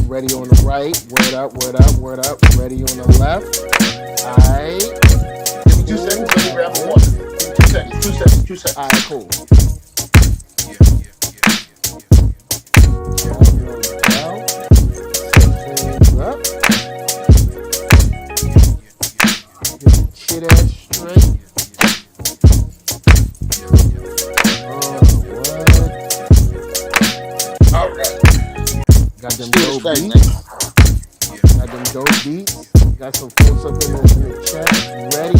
Ready on the right. Word up, word up, word up. Ready on the left. Alright. Give me 2 seconds. Let me grab the water. 2 seconds. 2 seconds. 2 seconds. Alright, cool. Up. Get the shit ass straight. All right. Got them dope beats. Got them dope beats. Got some folks up in the chat. Ready?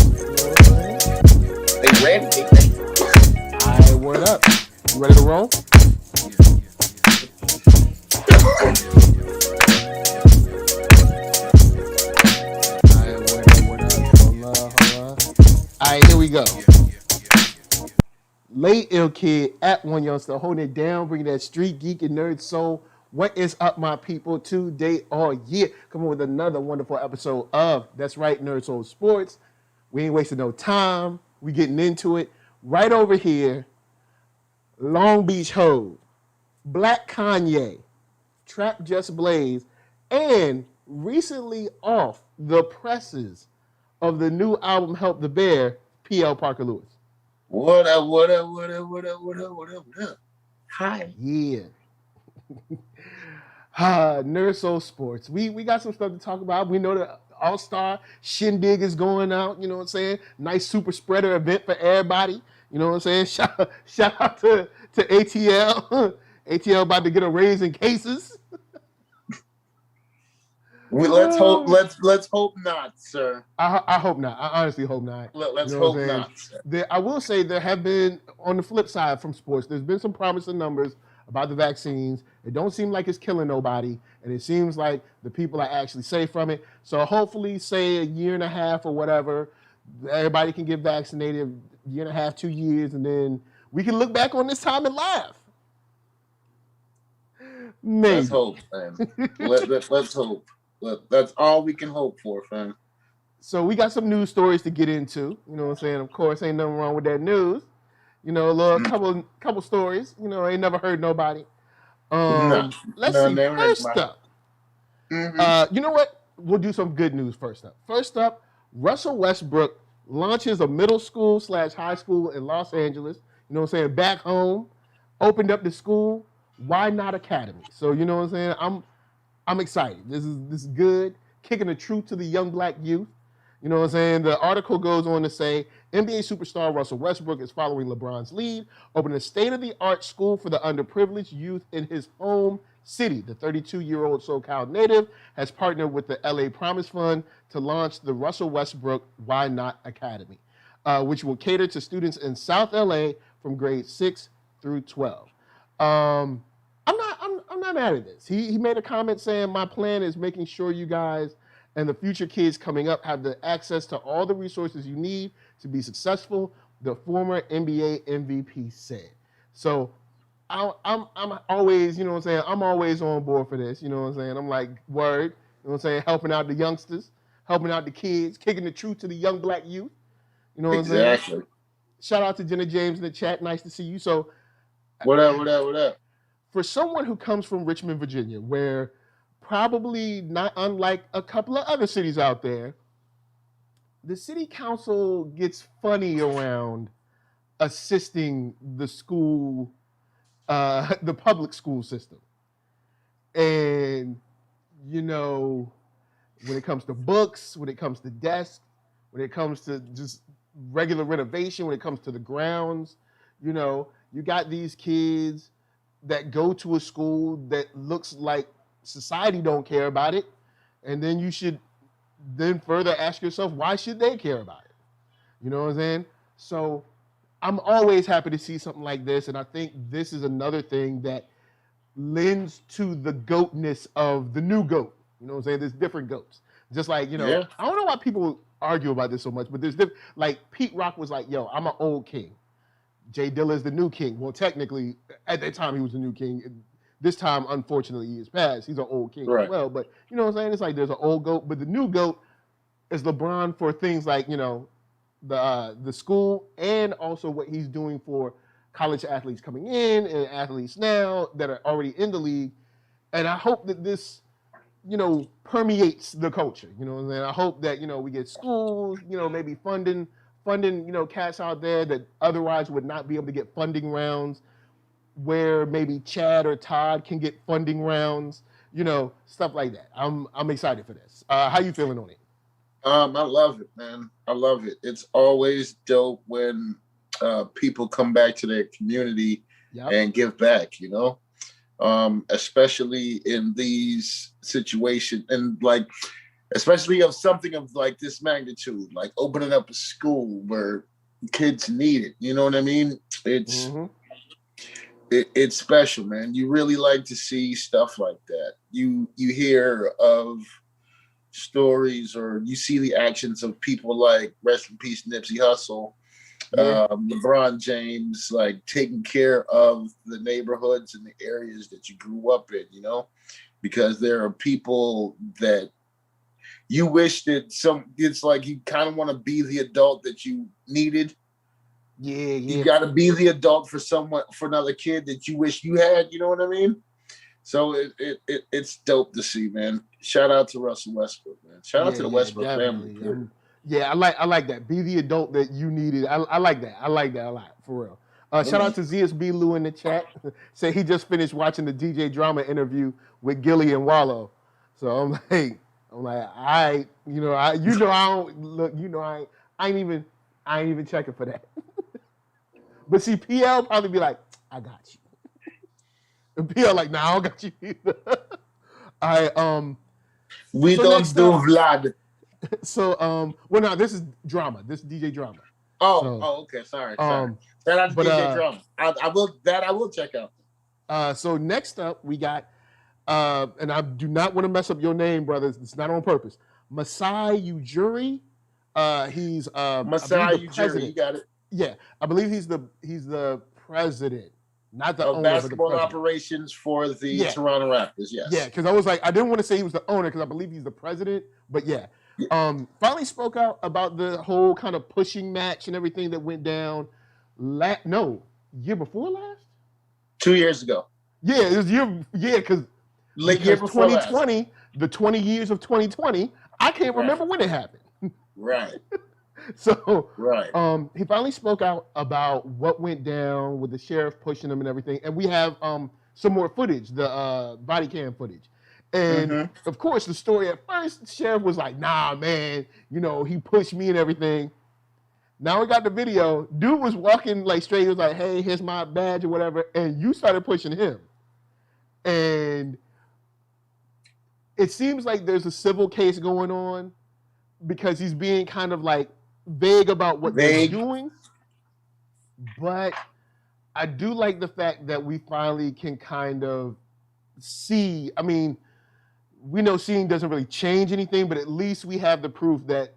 They ready. Alright, word up. You ready to roll? Alright, here we go. Late Ill Kid at OneYoungsta, holding it down, bringing that street geek and nerd soul. What is up, my people? Today all year, coming with another wonderful episode of That's Right, NERDSoul Sports. We ain't wasting no time. We getting into it. Right over here, Long Beach Hove, Black Kanye, Trap Just Blaze, and recently off the presses of the new album Help the Bear, PL Parker Lewis. What up, what up, what up, what up, what up, what up, what up? Hi. Yeah. NERDSoul Sports. We got some stuff to talk about. We know the All-Star Shindig is going out, you know what I'm saying? Nice super spreader event for everybody. You know what I'm saying? Shout out to ATL. ATL about to get a raise in cases. Let's hope not, sir. I hope not. I honestly hope not. Let's hope not, sir. I will say there have been, on the flip side from sports, there's been some promising numbers about the vaccines. It don't seem like it's killing nobody, and it seems like the people are actually safe from it. So hopefully, say a year and a half or whatever, everybody can get vaccinated, year and a half, 2 years, and then we can look back on this time and laugh. Maybe. Let's hope, man. Let's hope. That's all we can hope for, fam. So we got some news stories to get into. You know what I'm saying? Of course, ain't nothing wrong with that news. You know, a little couple stories. You know, ain't never heard nobody. Let's see. First up, you know what? We'll do some good news first up. First up, Russell Westbrook launches a middle school / high school in Los Angeles. You know what I'm saying? Back home, opened up the school. Why not Academy? So you know what I'm saying? I'm excited. This is good. Kicking the truth to the young black youth. You know what I'm saying? The article goes on to say, NBA superstar Russell Westbrook is following LeBron's lead, opening a state-of-the-art school for the underprivileged youth in his home city. The 32-year-old SoCal native has partnered with the LA Promise Fund to launch the Russell Westbrook Why Not Academy, which will cater to students in South LA from grades 6 through 12. I'm not mad at this. He made a comment saying, my plan is making sure you guys and the future kids coming up have the access to all the resources you need to be successful, the former NBA MVP said. So I'm always, you know what I'm saying, I'm always on board for this, you know what I'm saying? I'm like, word, you know what I'm saying, helping out the youngsters, helping out the kids, kicking the truth to the young black youth, you know what I'm saying? Exactly. Shout out to Jenna James in the chat, nice to see you. So what up? For someone who comes from Richmond, Virginia, where probably not unlike a couple of other cities out there, the city council gets funny around assisting the school, the public school system. And, you know, when it comes to books, when it comes to desks, when it comes to just regular renovation, when it comes to the grounds, you know, you got these kids that go to a school that looks like society don't care about it, and then you should then further ask yourself, why should they care about it? You know what I'm saying? So I'm always happy to see something like this, and I think this is another thing that lends to the goatness of the new goat. You know what I'm saying? There's different goats. Just like, you know, I don't know why people argue about this so much, but there's like Pete Rock was like, yo, I'm an old king. Jay Dilla is the new king. Well, technically, at that time, he was the new king. This time, unfortunately, he is past. He's an old king as well. But you know what I'm saying? It's like there's an old goat, but the new goat is LeBron for things like, you know, the school and also what he's doing for college athletes coming in and athletes now that are already in the league. And I hope that this permeates the culture. And I hope that we get schools, maybe funding, cats out there that otherwise would not be able to get funding rounds, where maybe Chad or Todd can get funding rounds, stuff like that. I'm excited for this. How you feeling on it? I love it, man. I love it. It's always dope when people come back to their community and give back, especially in these situations, and like, especially of something of like this magnitude, like opening up a school where kids need it. You know what I mean? It's it's special, man. You really like to see stuff like that. You hear of stories, or you see the actions of people like, rest in peace, Nipsey Hussle, LeBron James, like taking care of the neighborhoods and the areas that you grew up in, because there are people that you wish that it's like you kind of want to be the adult that you needed. Yeah. You got to be the adult for another kid that you wish you had, you know what I mean? So it's dope to see, man. Shout out to Russell Westbrook, man. Shout out to the Westbrook family. I like that. Be the adult that you needed. I like that. I like that a lot, for real. Shout out to ZSB Lou in the chat. Say he just finished watching the DJ Drama interview with Gilly and Wallow. So I'm like, I don't look. I ain't even checking for that. But see, PL probably be like, I got you. And PL like, nah, I don't got you either. We don't do Vlad. So no, this is Drama. This is DJ Drama. Okay. Sorry. That DJ Drama. I will check out. So next up we got and I do not want to mess up your name, brothers. It's not on purpose. Masai Ujuri. He's Masai Ujuri. You got it. Yeah, I believe he's the president, not the owner basketball of the operations for the Toronto Raptors. Yes. Yeah, because I was like, I didn't want to say he was the owner because I believe he's the president, but yeah. Finally spoke out about the whole kind of pushing match and everything that went down. Year before last? 2 years ago. Yeah, it was because year before 2020, last. The 20 years of 2020, I can't remember when it happened. Right. So he finally spoke out about what went down with the sheriff pushing him and everything. And we have some more footage, the body cam footage. And of course, the story at first, the sheriff was like, nah, man, he pushed me and everything. Now we got the video. Dude was walking like straight. He was like, hey, here's my badge or whatever. And you started pushing him. And it seems like there's a civil case going on because he's being kind of like vague about what they're doing. But I do like the fact that we finally can kind of see. I mean, we know seeing doesn't really change anything, but at least we have the proof that,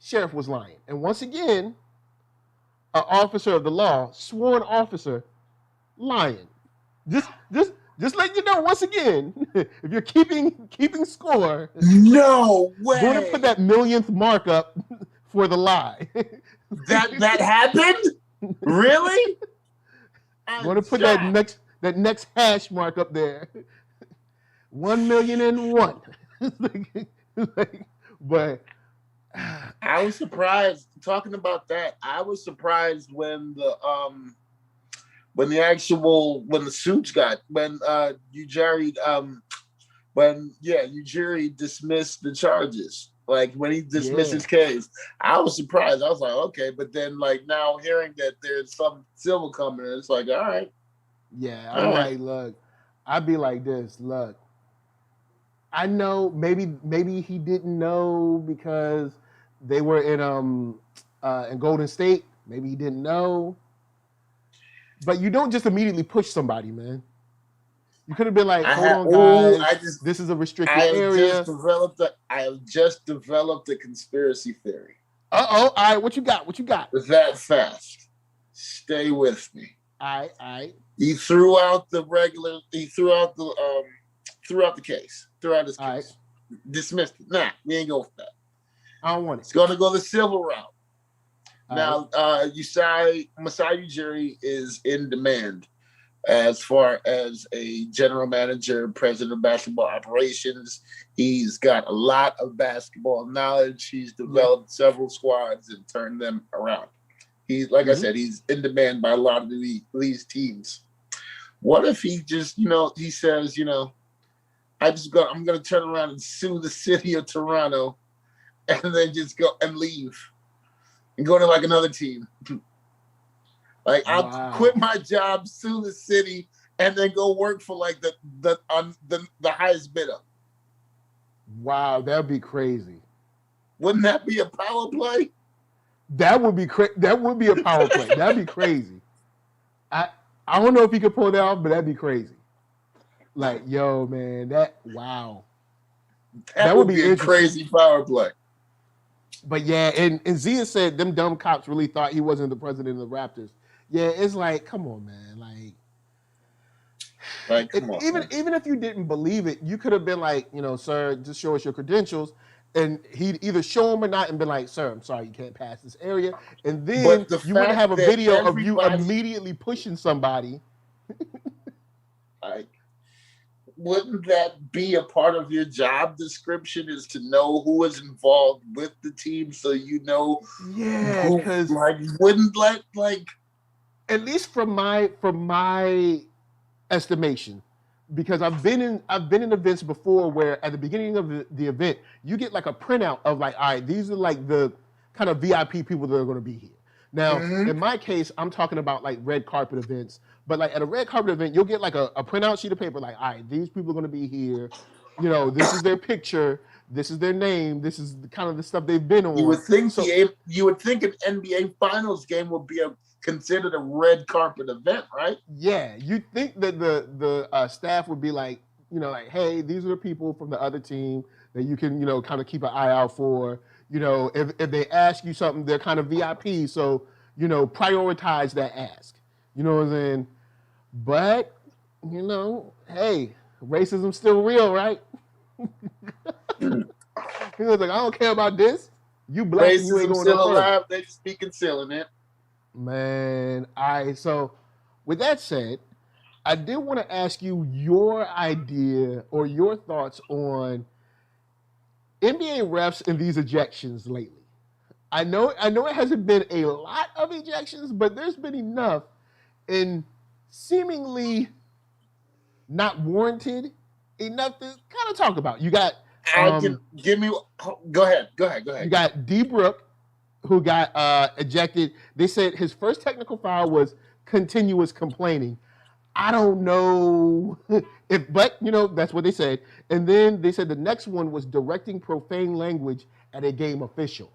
sheriff was lying. And once again, an officer of the law, sworn officer, lying. Just let you know, once again, if you're keeping score, no way. Going to put that millionth mark up for the lie. that happened? Really? Going to put that next hash mark up there. 1,000,001. But I was surprised. Talking about that, I was surprised when the suits got Ujuri dismissed the charges. Like when he dismissed his case, I was surprised. I was like, okay, but then like now hearing that there's some civil coming, it's like, all right. Yeah, I'm like, look, I'd be like this. Look, I know maybe he didn't know because they were in Golden State. Maybe he didn't know. But you don't just immediately push somebody, man. You could have been like, hold on, guys. This is a restricted area. I have just developed a conspiracy theory. All right, what you got? That fast. Stay with me. All right. He threw out the case. Threw out his case. Right. Dismissed it. Nah, we ain't going for that. I don't want it. It's going to go the civil route. Now, Masai Ujuri is in demand as far as a general manager, president of basketball operations. He's got a lot of basketball knowledge. He's developed several squads and turned them around. He's, like I said, he's in demand by a lot of these teams. What if he just, he says, I'm going to turn around and sue the city of Toronto and then just go and leave and go to like another team. Like I'll quit my job, sue the city, and then go work for like the highest bidder. Wow, that'd be crazy. Wouldn't that be a power play? That would be That would be a power play. That'd be crazy. I don't know if he could pull that off, but that'd be crazy. Like, yo, man, that would be a crazy power play. But yeah, and Zia said them dumb cops really thought he wasn't the president of the Raptors. Yeah, it's like, come on, man. Come on. Even if you didn't believe it, you could have been like, sir, just show us your credentials. And he'd either show them or not and be like, sir, I'm sorry, you can't pass this area. And then you wouldn't have a video of you immediately pushing somebody. Wouldn't that be a part of your job description, is to know who is involved with the team, so because wouldn't at least from my estimation, because I've been in events before where at the beginning of the event you get like a printout of like, all right, these are like the kind of VIP people that are going to be here. Now, in my case, I'm talking about like red carpet events. But like at a red carpet event, you'll get like a printout sheet of paper, like, all right, these people are going to be here. This is their picture. This is their name. This is kind of the stuff they've been on. You would think an NBA Finals game would be considered a red carpet event, right? Yeah, you'd think that the staff would be like, like, hey, these are the people from the other team that you can, kind of keep an eye out for. If they ask you something, they're kind of VIP, so prioritize that ask. You know what I'm saying? But, hey, racism's still real, right? He was like, I don't care about this. You black and you ain't going still alive. They just be concealing it. Man, so with that said, I did want to ask you your idea or your thoughts on NBA refs and these ejections lately. I know it hasn't been a lot of ejections, but there's been enough and seemingly not warranted enough to kind of talk about. You got go ahead. You got D Brook, who got ejected. They said his first technical foul was continuous complaining. I don't know but that's what they said. And then they said the next one was directing profane language at a game official.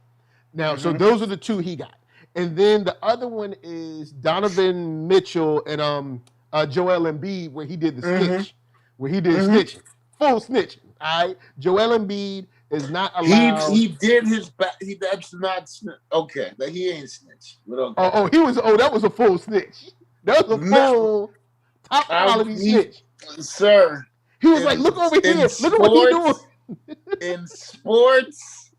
Now, so those are the two he got. And then the other one is Donovan Mitchell and Joel Embiid, where he did the snitch, where he did snitching, full snitching. All right, Joel Embiid is not allowed. He did his back. That's not okay. That he ain't snitch. Okay. That was a full snitch. That was a full top quality snitch, sir. He was like, look over here. Look at what he's doing. In sports,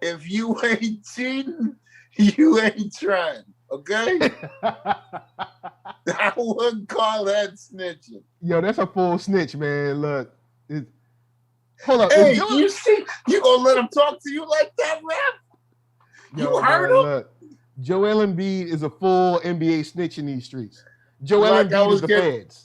if you ain't cheating, you ain't trying, okay? I wouldn't call that snitching. Yo, that's a full snitch, man. Look. Hold up. Hey, you see, you gonna let him talk to you like that, ref? You heard him? Look, Joel Embiid is a full NBA snitch in these streets. Joel Embiid is the feds.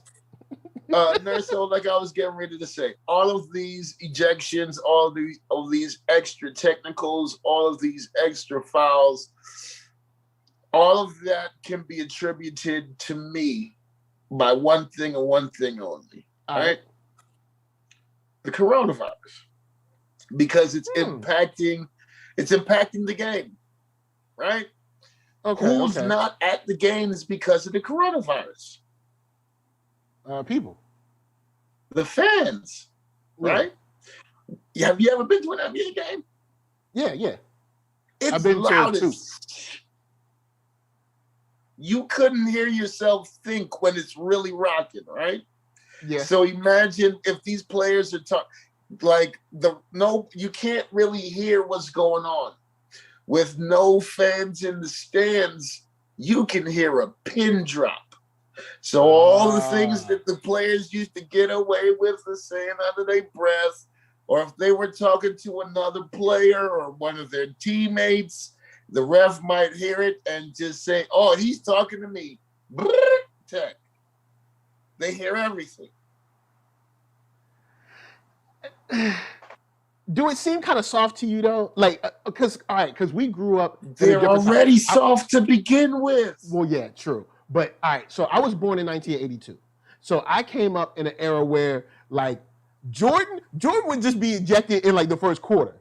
NERDSoul, like I was getting ready to say, all of these ejections, all of these extra technicals, all of these extra fouls, all of that can be attributed to me by one thing and one thing only. All right? The coronavirus. Because it's impacting the game. Right? Okay. Who's not at the games because of the coronavirus? People. The fans, right? Have you ever been to an NBA game? Yeah. It's the loudest. You couldn't hear yourself think when it's really rocking, right? Yeah. So imagine if these players are you can't really hear what's going on. With no fans in the stands, you can hear a pin drop. So all the things that the players used to get away with the saying under their breath, or if they were talking to another player or one of their teammates, the ref might hear it and just say, "Oh, he's talking to me." Tech. They hear everything. Do it seem kind of soft to you though? Like, because we grew up. They're already soft to begin with. Well, yeah, true. But all right, so I was born in 1982. So I came up in an era where like Jordan would just be ejected in like the first quarter.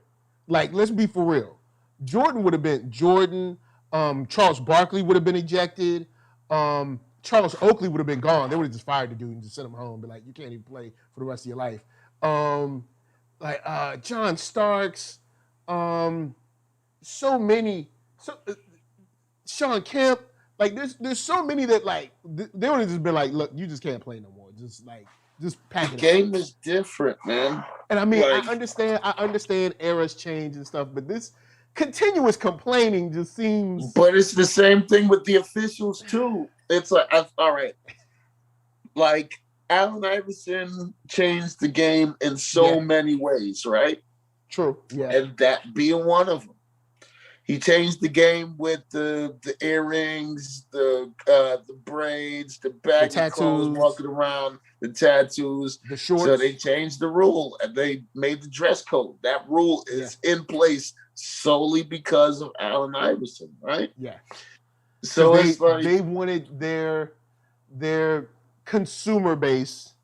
Like, let's be for real. Jordan would have been Jordan. Charles Barkley would have been ejected. Charles Oakley would have been gone. They would have just fired the dude and just sent him home. Be like, you can't even play for the rest of your life. John Starks, so many, Sean Kemp, like there's so many that like they would have just been like, look, you just can't play no more. Just pack it. The game is different, man. And I mean, like, I understand eras change and stuff, but this continuous complaining just seems. But it's the same thing with the officials too. It's like, all right, like. Allen Iverson changed the game in so many ways, right? True. Yeah. And that being one of them. He changed the game with the earrings, the braids, the baggy clothes, walking around, the tattoos, the shorts. So they changed the rule and they made the dress code. That rule is in place solely because of Allen Iverson, right? Yeah. So it's like they wanted their consumer base,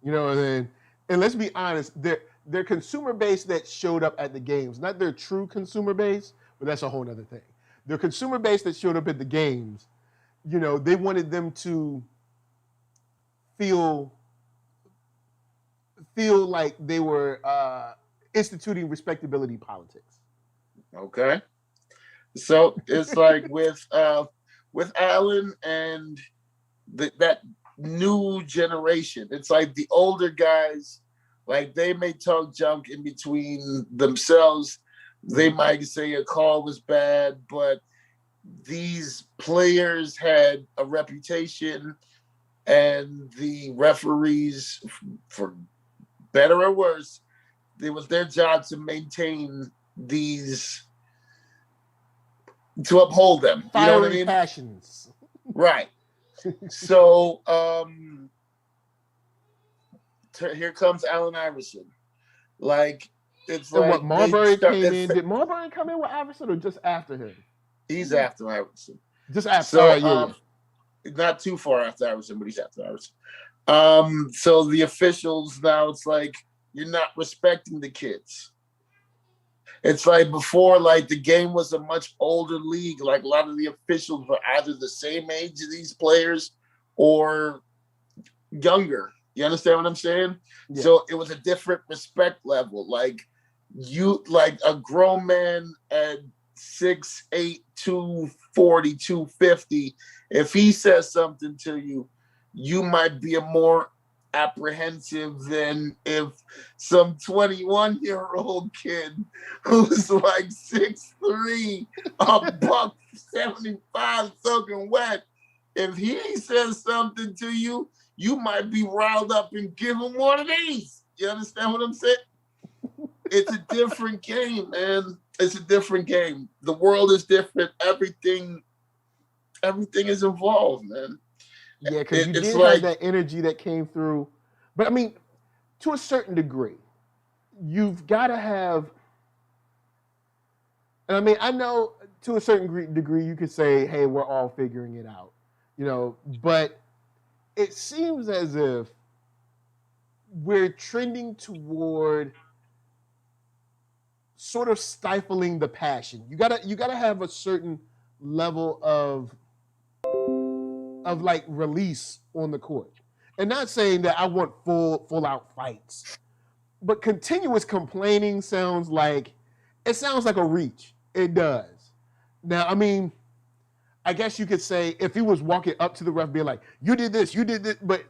and let's be honest, their consumer base that showed up at the games, not their true consumer base, but that's a whole other thing. Their consumer base that showed up at the games, they wanted them to feel like they were instituting respectability politics. Okay. So it's like with Allen and that new generation. It's like the older guys, like they may talk junk in between themselves. They might say a call was bad, but these players had a reputation and the referees, for better or worse, it was their job to maintain these, to uphold them. Fiery, you know what I mean? Passions. Right. So here comes Allen Iverson. Like, it's and like what Marbury came in. Did Marbury come in with Iverson or just after him? He's after Iverson. Just after. So not too far after Iverson, but he's after Iverson. So the officials now, it's like you're not respecting the kids. It's like before, like the game was a much older league. Like a lot of the officials were either the same age as these players or younger. You understand what I'm saying? Yeah. So it was a different respect level. Like a grown man at 6'8", 240, 250, if he says something to you, you might be a more apprehensive than if some 21-year-old kid who's like 6'3", $175 soaking wet, if he says something to you, you might be riled up and give him one of these. You understand what I'm saying? It's a different game, man. It's a different game. The world is different. Everything is involved, man. Yeah, because you did have that energy that came through. But I mean, to a certain degree, you've got to have, and I mean, I know to a certain degree you could say, hey, we're all figuring it out, but it seems as if we're trending toward sort of stifling the passion. You gotta have a certain level of like release on the court. And not saying that I want full out fights, but continuous complaining sounds like a reach. It does. Now, I mean, I guess you could say if he was walking up to the ref being like, you did this, but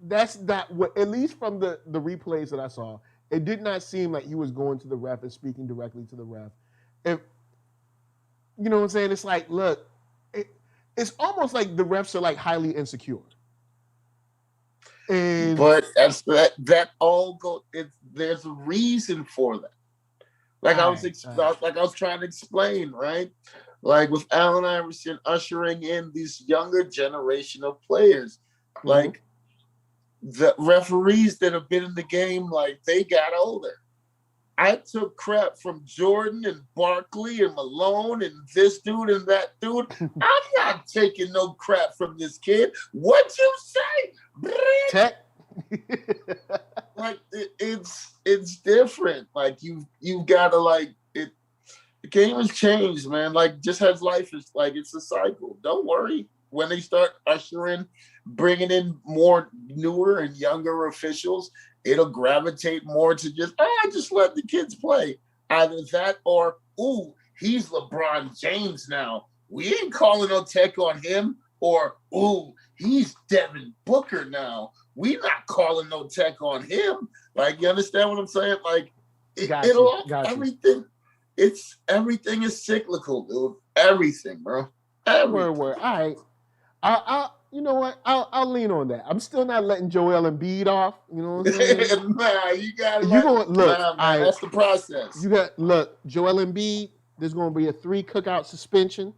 that's not what, at least from the replays that I saw, it did not seem like he was going to the ref and speaking directly to the ref. If, you know what I'm saying? It's like, look, it's almost like the refs are like highly insecure. And but that all go. There's a reason for that. Like I was trying to explain, right? Like with Allen Iverson ushering in this younger generation of players, like the referees that have been in the game, like they got older. I took crap from Jordan and Barkley and Malone and this dude and that dude. I'm not taking no crap from this kid. What you say? Tech. Like it's different. Like you've got to like it. The game has changed, man. Like just as life is like it's a cycle. Don't worry when they start ushering, bringing in more newer and younger officials. It'll gravitate more to just let the kids play. Either that or, ooh, he's LeBron James now. We ain't calling no tech on him. Or, ooh, he's Devin Booker now. We not calling no tech on him. Like, you understand what I'm saying? Like, everything is cyclical, dude. Everything, bro. Everything. Word. All right. I'll you know what? I'll lean on that. I'm still not letting Joel Embiid off. You know what I'm saying? Nah, you gotta look. Man, that's the process. Joel Embiid. There's gonna be a 3 cookout suspension.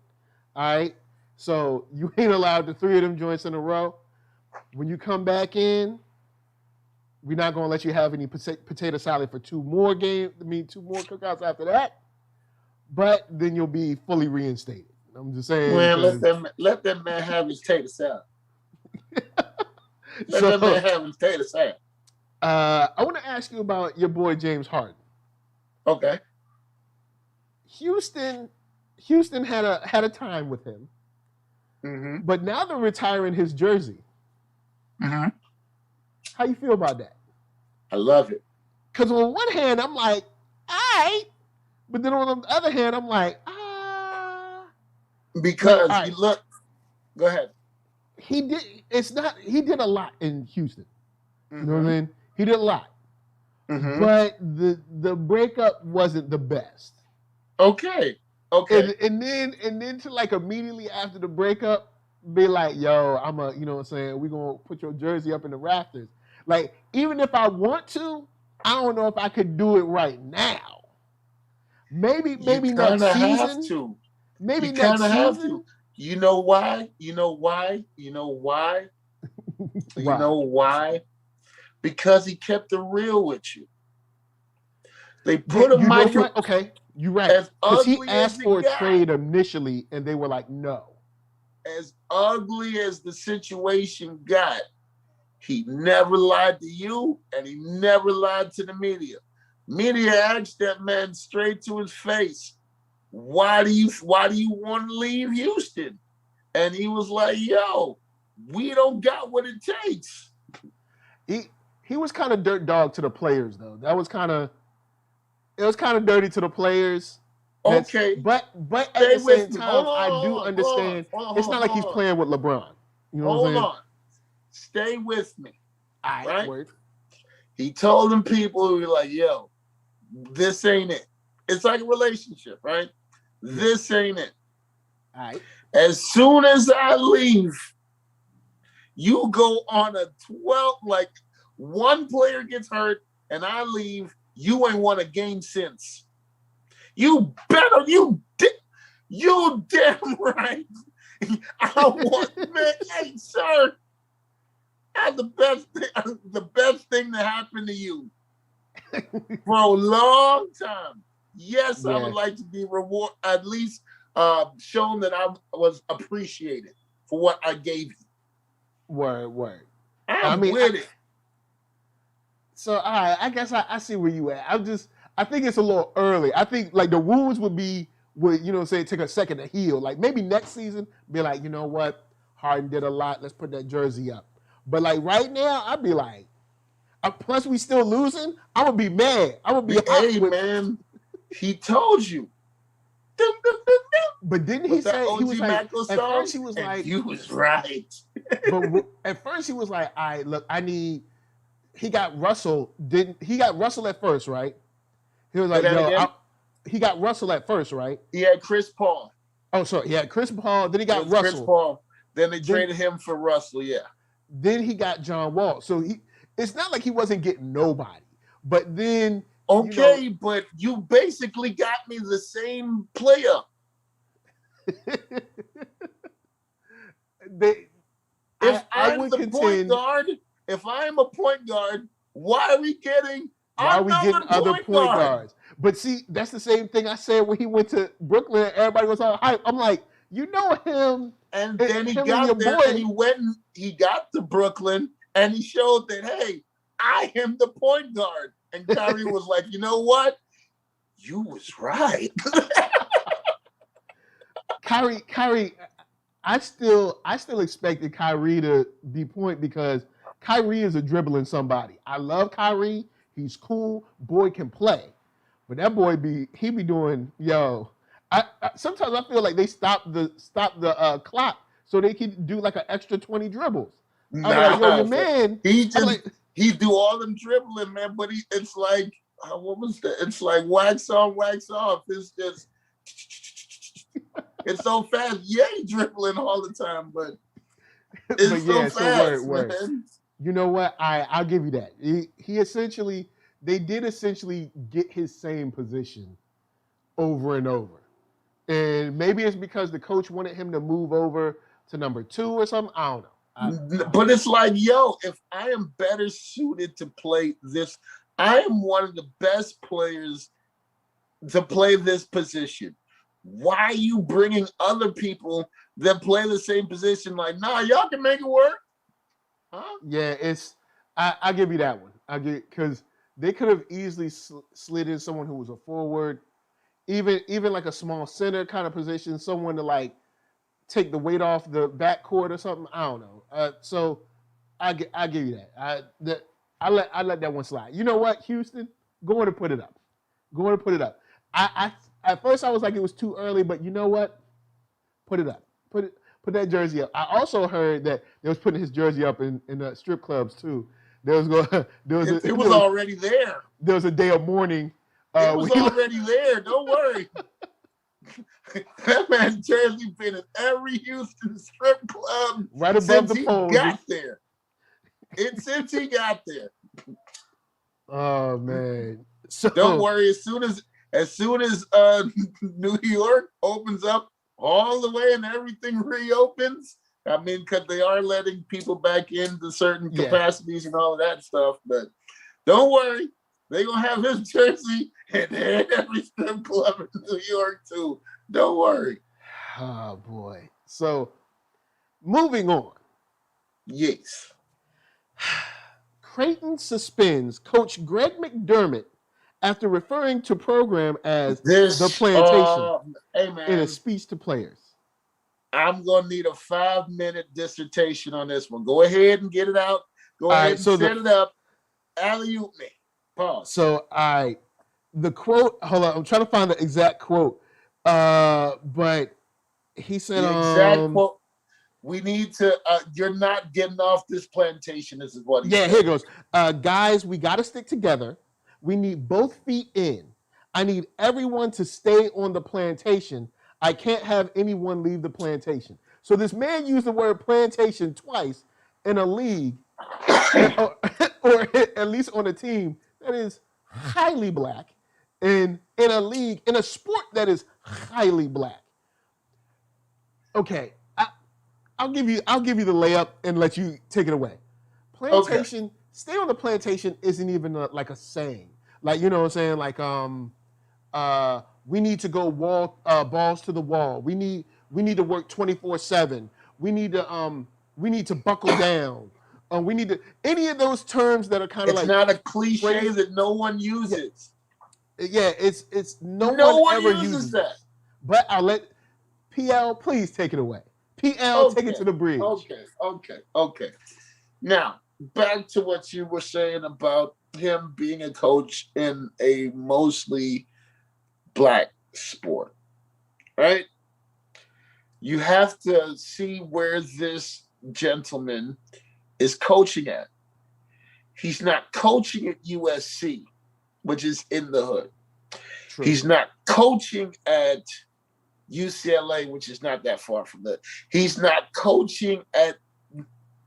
All right. So you ain't allowed the 3 of them joints in a row. When you come back in, we're not gonna let you have any potato salad for 2 more cookouts after that. But then you'll be fully reinstated. I'm just saying. Man, let that man have his tater salad. Let that man have his tater salad. I want to ask you about your boy James Harden. Okay. Houston had a time with him, but now they're retiring his jersey. How you feel about that? I love it. Because on one hand, I'm like, all right, but then on the other hand, I'm like, because you look. Go ahead. He did a lot in Houston. You know what I mean? He did a lot. But the breakup wasn't the best. Okay. And then to like immediately after the breakup, be like, yo, you know what I'm saying, we're gonna put your jersey up in the rafters. Like, even if I want to, I don't know if I could do it right now. Maybe next season. Have to. Maybe you next season. Have to. You know why? Because he kept it real with you. They put a micro. Okay, you're right. Because he asked for a trade initially, and they were like, no. As ugly as the situation got, he never lied to you, and he never lied to the media. Media asked that man straight to his face, why do you want to leave Houston? And he was like, yo, we don't got what it takes. He was kind of dirt dog to the players, though. It was kind of dirty to the players. Okay. But at the same time, I do understand. It's not like he's playing with LeBron. You know what I'm saying? Hold on. Stay with me. All right. Word. He told them people who were like, yo, this ain't it. It's like a relationship, right? This ain't it. All right. As soon as I leave, you go on a 12, like one player gets hurt and I leave, you ain't won a game since. You damn right. I want, man, hey, sir, that's the best thing that happened to you for a long time. Yes, I would like to be rewarded, at least shown that I was appreciated for what I gave you. Word. I'm with it. So, all right, I guess I see where you at. I think it's a little early. I think like the wounds would you know, say take a second to heal. Like maybe next season, be like, you know what, Harden did a lot. Let's put that jersey up. But like right now, I'd be like, plus we still losing. I'm gonna be mad. I'm gonna be hey man, he told you. But didn't he say he was like? At first he was like, "You was right." But at first he was like, "All right, look, I need." He got Russell. He got Russell at first, right? He was like, "Yo, he got Russell at first, right?" He had Chris Paul. Oh, sorry. Yeah, Chris Paul. Then he got Russell. Chris Paul. Then they traded him for Russell. Yeah. Then he got John Wall. So it's not like he wasn't getting nobody. But then okay, but you basically got me the same player. If I'm a point guard, why are we getting other point guards? But see, that's the same thing I said when he went to Brooklyn. Everybody was all hype. I'm like, you know him. And then he got there and he got to Brooklyn and he showed that, hey, I am the point guard. And Kyrie was like, you know what? You was right. Kyrie, I still expected Kyrie to be point because Kyrie is a dribbling somebody. I love Kyrie. He's cool. Boy can play. But that boy be doing, sometimes I feel like they stop the clock so they can do like an extra 20 dribbles. Nah, I'm like, your man. He do all them dribbling, man, but it's like, what was that? It's like wax on, wax off. It's just, it's so fast. Yeah, he dribbling all the time, but it's so fast, man. You know what? I'll give you that. They did essentially get his same position over and over. And maybe it's because the coach wanted him to move over to number 2 or something. I don't know. But it's like, if I am better suited to play this, I am one of the best players to play this position. Why are you bringing other people that play the same position? Like, nah, y'all can make it work. Huh? Yeah, I give you that one. Because they could have easily slid in someone who was a forward, even like a small center kind of position, someone to like take the weight off the backcourt or something. I don't know. So I give you that. I let that one slide. You know what, Houston? Go on and put it up. I at first I was like it was too early, but you know what? Put it up. Put that jersey up. I also heard that they was putting his jersey up in the strip clubs too. It was already there. There was a day of mourning. It was already there. Don't worry. That man's jersey been in every Houston strip club right above the pole. Since he got there. Oh man! So don't worry. As soon as New York opens up all the way and everything reopens, I mean, because they are letting people back into certain capacities and all of that stuff. But don't worry, they're gonna have his jersey in every strip club in New York too. Don't worry. Oh boy. So moving on. Yes. Creighton suspends Coach Greg McDermott after referring to program as the plantation in a speech to players. I'm going to need a 5-minute dissertation on this one. Go ahead and get it out. Go ahead and set it up. Alley-oop me. Pause. So the quote, hold on, I'm trying to find the exact quote. But he said, the exact quote, we need to, you're not getting off this plantation. This is what he said. Here it goes. Guys, we got to stick together. We need both feet in. I need everyone to stay on the plantation. I can't have anyone leave the plantation. So this man used the word plantation twice in a league, or at least on a team that is highly black, and in a league, in a sport that is highly black. Okay, I'll give you the layup and let you take it away. Plantation, stay on the plantation isn't even like a saying. Like, you know what I'm saying? Like, we need to go balls to the wall. We need to work 24/7. We need to buckle down. We need to, any of those terms that are kind of like, it's not a cliche that no one uses. Yeah, it's no one ever uses that. But I'll let PL please take it away. PL, take it to the bridge. Okay. Now, back to what you were saying about him being a coach in a mostly black sport, right? You have to see where this gentleman is coaching at. He's not coaching at USC, which is in the hood. True. He's not coaching at UCLA, which is not that far from that. He's not coaching at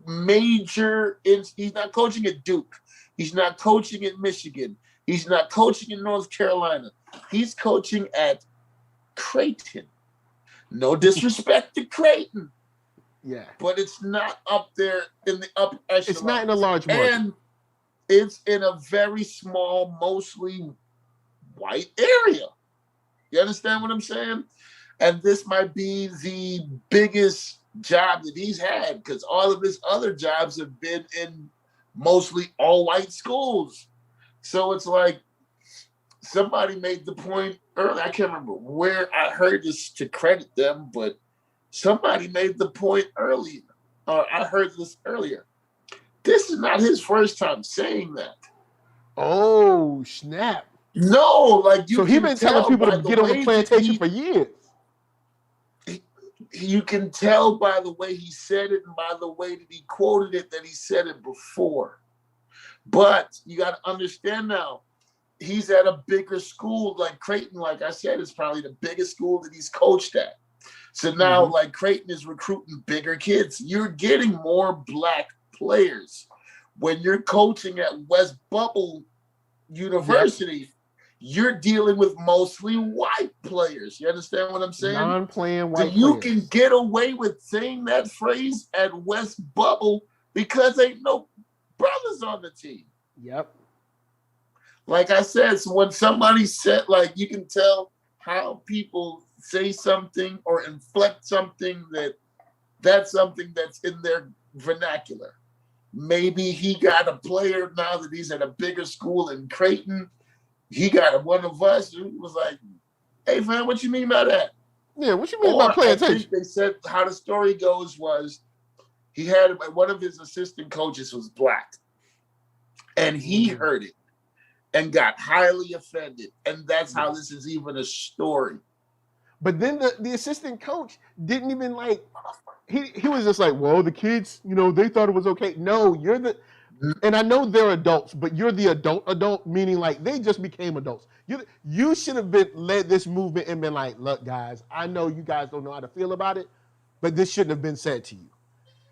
he's not coaching at Duke. He's not coaching at Michigan. He's not coaching in North Carolina. He's coaching at Creighton. No disrespect to Creighton. Yeah. But it's not up there in the upper echelon. It's not in a large market. And it's in a very small, mostly white area. You understand what I'm saying? And this might be the biggest job that he's had, because all of his other jobs have been in mostly all white schools. So it's like somebody made the point earlier. I can't remember where I heard this to credit them, but somebody made the point earlier. I heard this earlier. This is not his first time saying that. Oh, snap. No, like so he's been telling people to get on the plantation for years. You can tell by the way he said it and by the way that he quoted it that he said it before. But you got to understand now, he's at a bigger school like Creighton. Like I said, it's probably the biggest school that he's coached at. So now, like Creighton is recruiting bigger kids. You're getting more black players. When you're coaching at West Bubble University, you're dealing with mostly white players. You understand what I'm saying? Non-playing white players. You can get away with saying that phrase at West Bubble because ain't no brothers on the team. Yep. Like I said, so when somebody said, like, you can tell how people say something or inflect something that's something that's in their vernacular. Maybe he got a player now that he's at a bigger school in Creighton. He got one of us who was like, hey, man, what you mean by that? Yeah, what you mean by plantation? I think they said how the story goes was he had one of his assistant coaches was black. And he heard it and got highly offended. And that's how this is even a story. But then the assistant coach didn't even like, he was just like, well, the kids, they thought it was okay. No, you're the, and I know they're adults, but you're the adult, meaning like they just became adults. You should have led this movement and been like, look, guys, I know you guys don't know how to feel about it, but this shouldn't have been said to you,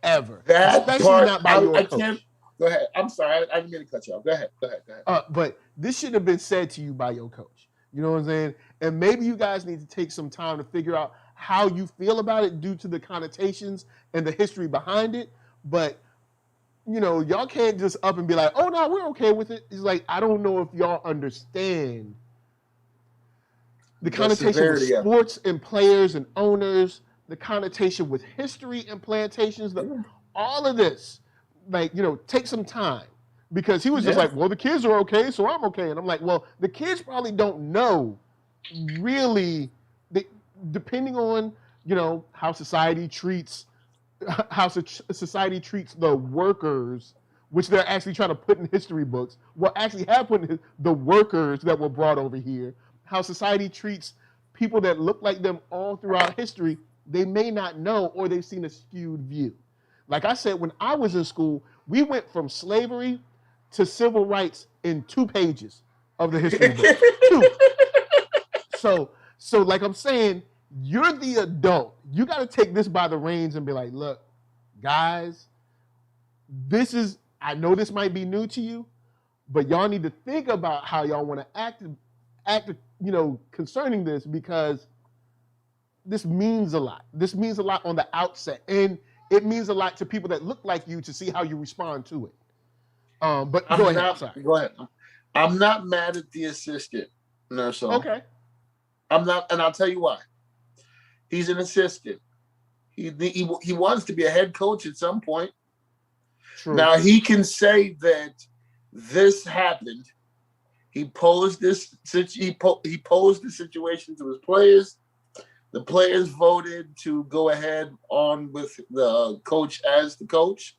ever. Especially part, not by your coach. Go ahead. I'm sorry. I didn't mean to cut you off. Go ahead. But this should have been said to you by your coach. You know what I'm saying? And maybe you guys need to take some time to figure out how you feel about it due to the connotations and the history behind it. But, y'all can't just up and be like, oh, no, we're okay with it. It's like, I don't know if y'all understand the connotation with sports and players and owners, the connotation with history and plantations, all of this. Like, take some time. Because he was just like, well, the kids are okay, so I'm okay. And I'm like, well, the kids probably don't know really, depending on, how society treats the workers, which they're actually trying to put in history books, actually have put in the workers that were brought over here, how society treats people that look like them all throughout history, they may not know, or they've seen a skewed view. Like I said, when I was in school, we went from slavery to civil rights in 2 pages of the history book. 2. So like I'm saying, you're the adult. You got to take this by the reins and be like, look, guys, I know this might be new to you, but y'all need to think about how y'all want to act, concerning this, because this means a lot. This means a lot on the outset. And it means a lot to people that look like you to see how you respond to it. But go ahead. I'm not mad at the assistant, NERDSoul. Okay. I'm not, and I'll tell you why. He's an assistant. He wants to be a head coach at some point. True. Now he can say that this happened. He posed this. He posed the situation to his players. The players voted to go ahead on with the coach as the coach,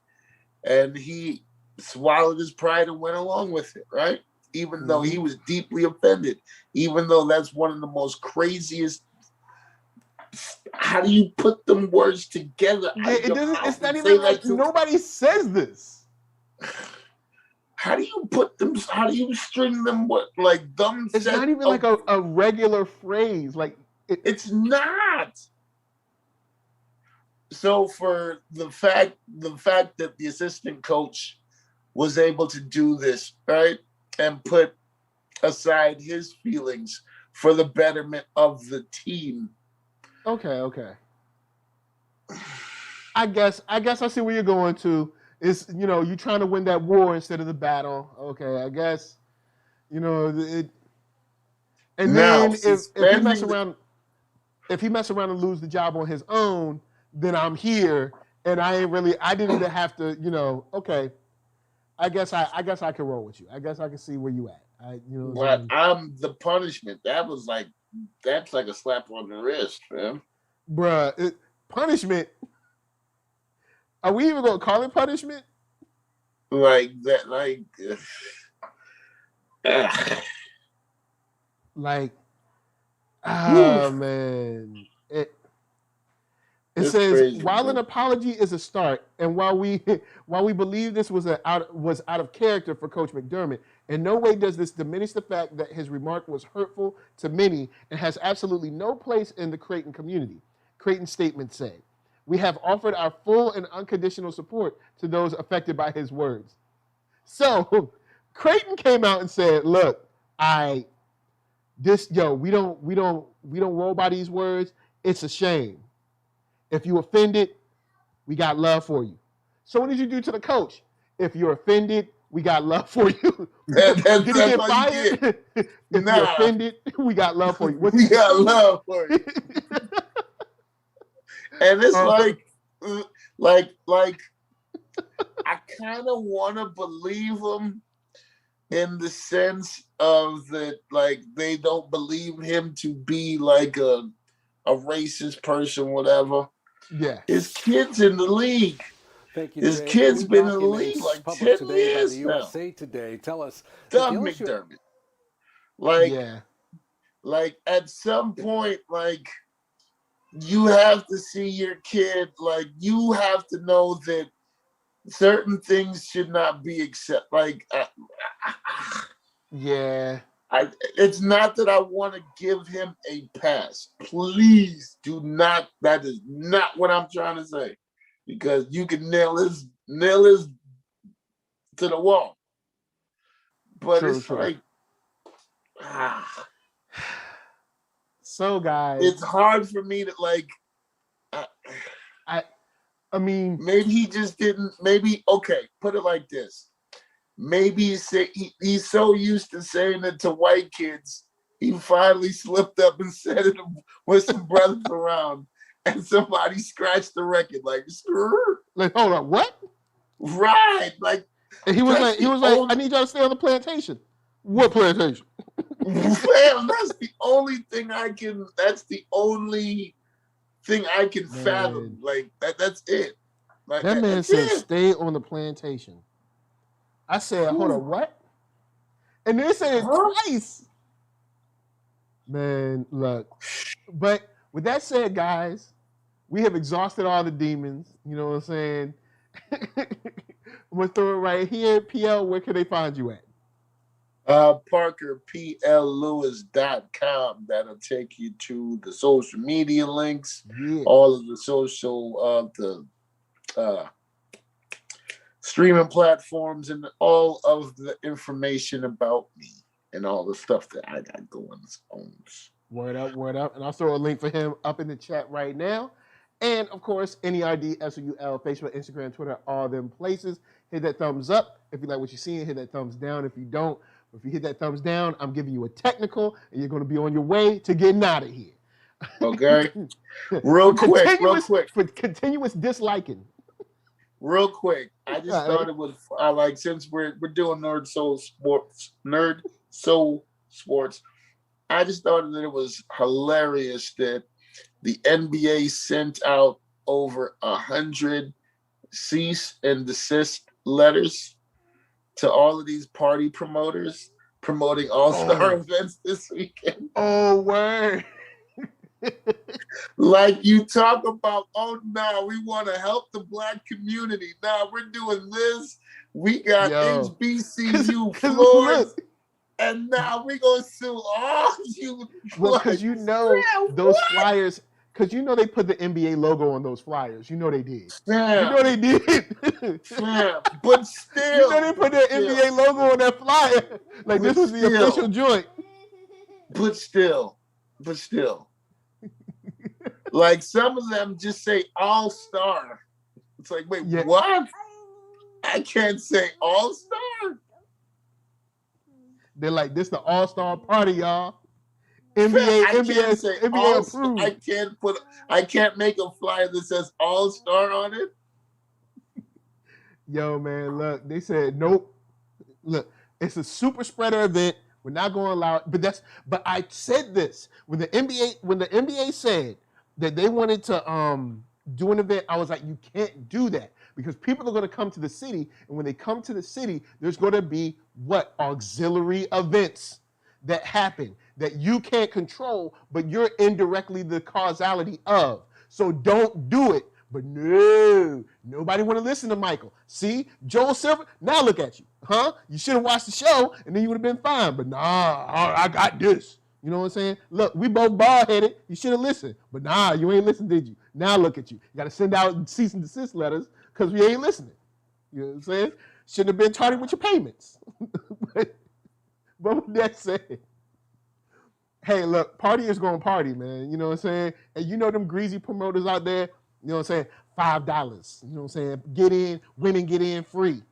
and he swallowed his pride and went along with it, right? Even though he was deeply offended, even though that's one of the most craziest. How do you put them words together? It doesn't. It's not even like nobody says this. How do you put them? How do you string them? What like dumb? It's not even like a regular phrase. Like It's not. So for the fact that the assistant coach was able to do this, right, and put aside his feelings for the betterment of the team. Okay. I guess I see where you're going to. Is you're trying to win that war instead of the battle. Okay, I guess it. And now, then if he mess around, if he mess around and lose the job on his own, then I'm here, and I didn't even have to. Okay, I guess I can roll with you. I guess I can see where you at. But I'm the punishment. That's like a slap on the wrist, man. Bruh, punishment. Are we even gonna call it punishment? Like that, like man. It says crazy, while man. an apology is a start, and while we believe this was out of character for Coach McDermott, in no way does this diminish the fact that his remark was hurtful to many and has absolutely no place in the Creighton community. Creighton's statement said, "We have offered our full and unconditional support to those affected by his words." So Creighton came out and said, "Look, we don't roll by these words. It's a shame. If you offended, we got love for you." So what did you do to the coach? If you're offended, we got love for you. Did he get fired? If you're offended, we got love for you. We got love for you. And it's like I kind of want to believe him in the sense of that, like, they don't believe him to be like a racist person, whatever. Yeah. His kid's in the league. Thank you, His Jay. kid's been in the league like 10 years by the now. USA Today tell us Doug McDermott. Like at some point, like, you have to see your kid, like, you have to know that certain things should not be accepted. Like, yeah. It's not that I want to give him a pass. Please do not. That is not what I'm trying to say, because you can nail his to the wall. But it's like, so guys, it's hard for me to like. I mean, maybe he just didn't. Maybe okay. Put it like this. Maybe he's so used to saying it to white kids, he finally slipped up and said it with some brothers around, and somebody scratched the record like, hold on, what? Right, like, and he was like, I need y'all to stay on the plantation. What plantation? Fam, that's the only thing I can. That's the only thing I can fathom. Like that's it. Like, that man said, "Stay on the plantation." I said, "Hold on, what?" And they said it twice. Man, look. But with that said, guys, we have exhausted all the demons. You know what I'm saying? I'm gonna throw it right here. PL, where can they find you at? ParkerPLLewis.com. That'll take you to the social media links, all of the social, streaming platforms, and all of the information about me and all the stuff that I got going on. Word up. And I'll throw a link for him up in the chat right now. And of course, NERDSoul, Facebook, Instagram, Twitter, all them places. Hit that thumbs up if you like what you're seeing. Hit that thumbs down if you don't. If you hit that thumbs down, I'm giving you a technical, and you're going to be on your way to getting out of here. Okay. Real quick. For continuous disliking. Real quick. I just started with, since we're doing NERDSoul Sports, I just thought that it was hilarious that the NBA sent out over 100 cease and desist letters to all of these party promoters promoting all-star events this weekend. Oh, word. Like, you talk about, we want to help the Black community. We're doing this. We got HBCU floors. And now we gonna sue all you. Well, because you know those flyers. Because you know they put the NBA logo on those flyers. You know they did. Fam. You know they did. Fam. But still. You know they put their NBA logo on that flyer. Like this was the official joint. But still. Like some of them just say All-Star. It's like, wait, what? I can't say All-Star. They're like, this the All-Star party, y'all. NBA approved. I can't make a flyer that says All-Star on it. Yo, man, look, they said nope. Look, it's a super spreader event. We're not going to allow it. But I said this when the NBA said that they wanted to do an event. I was like, you can't do that because people are going to come to the city, and when they come to the city, there's going to be auxiliary events that happen that you can't control, but you're indirectly the causality of. So don't do it. But no, nobody want to listen to Michael. See, Joel Silver, now look at you. Huh? You should have watched the show and then you would have been fine. But nah, I got this. You know what I'm saying? Look, we both bald-headed. You should have listened. But nah, you ain't listened, did you? Now look at you. You got to send out cease and desist letters because we ain't listening. You know what I'm saying? Shouldn't have been tardy with your payments. But with that said, hey, look, party is going to party, man. You know what I'm saying? And you know them greasy promoters out there, you know what I'm saying? $5. You know what I'm saying? Get in, women get in free.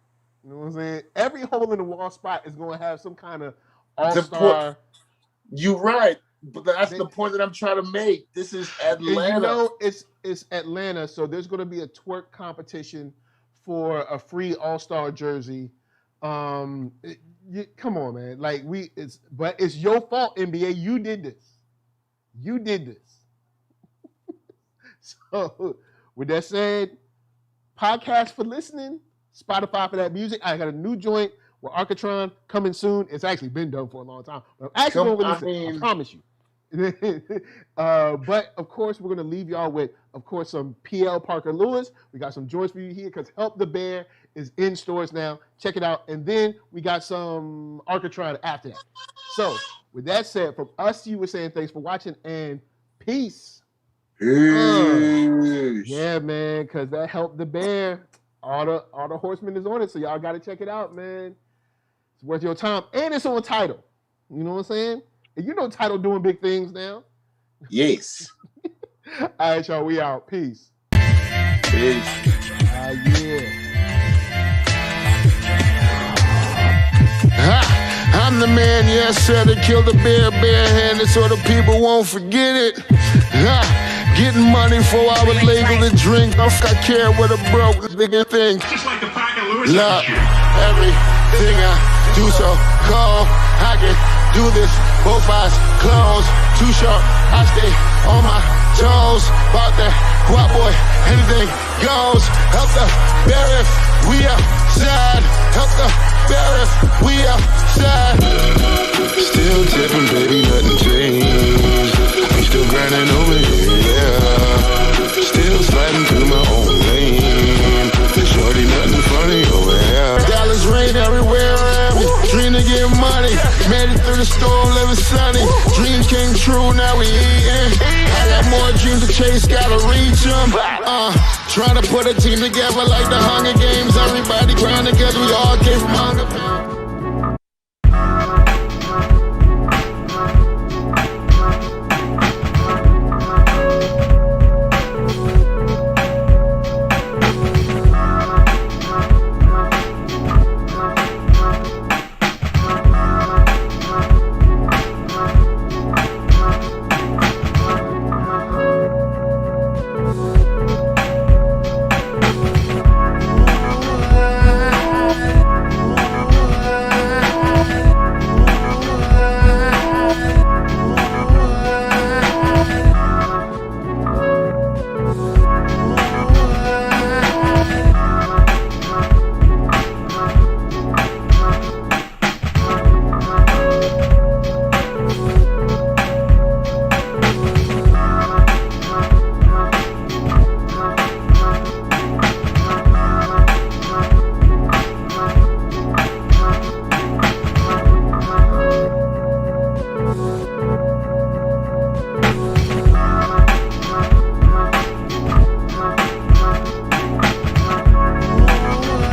You know what I'm saying? Every hole in the wall spot is going to have some kind of all-star. You're right. But that's the point that I'm trying to make. This is Atlanta. You know, it's Atlanta, so there's going to be a twerk competition for a free all-star jersey. Come on, man. Like but it's your fault, NBA. You did this. So, with that said, podcast for listening, Spotify for that music. I got a new joint with Arcatron coming soon. It's actually been done for a long time. But I'm actually going to release it. I promise you. But, of course, we're going to leave y'all with, of course, some PL Parker Lewis. We got some joints for you here because Help the Bear is in stores now. Check it out. And then we got some Arcatron after that. So, with that said, from us, you were saying thanks for watching and peace. Yeah, man, because that Help the Bear. All the horsemen is on it, so y'all got to check it out, man. It's worth your time. And it's on Tidal. You know what I'm saying? And you know Tidal doing big things now. Yes. All right, y'all, we out. Peace. Peace. Yeah. I'm the man, yes, sir, that killed the bear barehanded so the people won't forget it. Getting money for I would label the drink. I care what a broke nigga think. Just like the pack of Lewiz. Look, everything I do so cold. I can do this, both eyes closed. Too short, I stay on my toes. About that guap boy, anything goes. Help the bear if we outside. Help the bear if we outside. Still tipping, baby, nothing changed. I'm still grinding over here, yeah. Still sliding through my own lane. Shorty, nothing funny over here. Dallas rain everywhere around me. Dream to get money. Made it through the storm, living sunny. Dreams came true, now we eating. I got more dreams to chase, gotta reach them. Trying to put a team together like the Hunger Games. Everybody grinding cause we all came from hunger.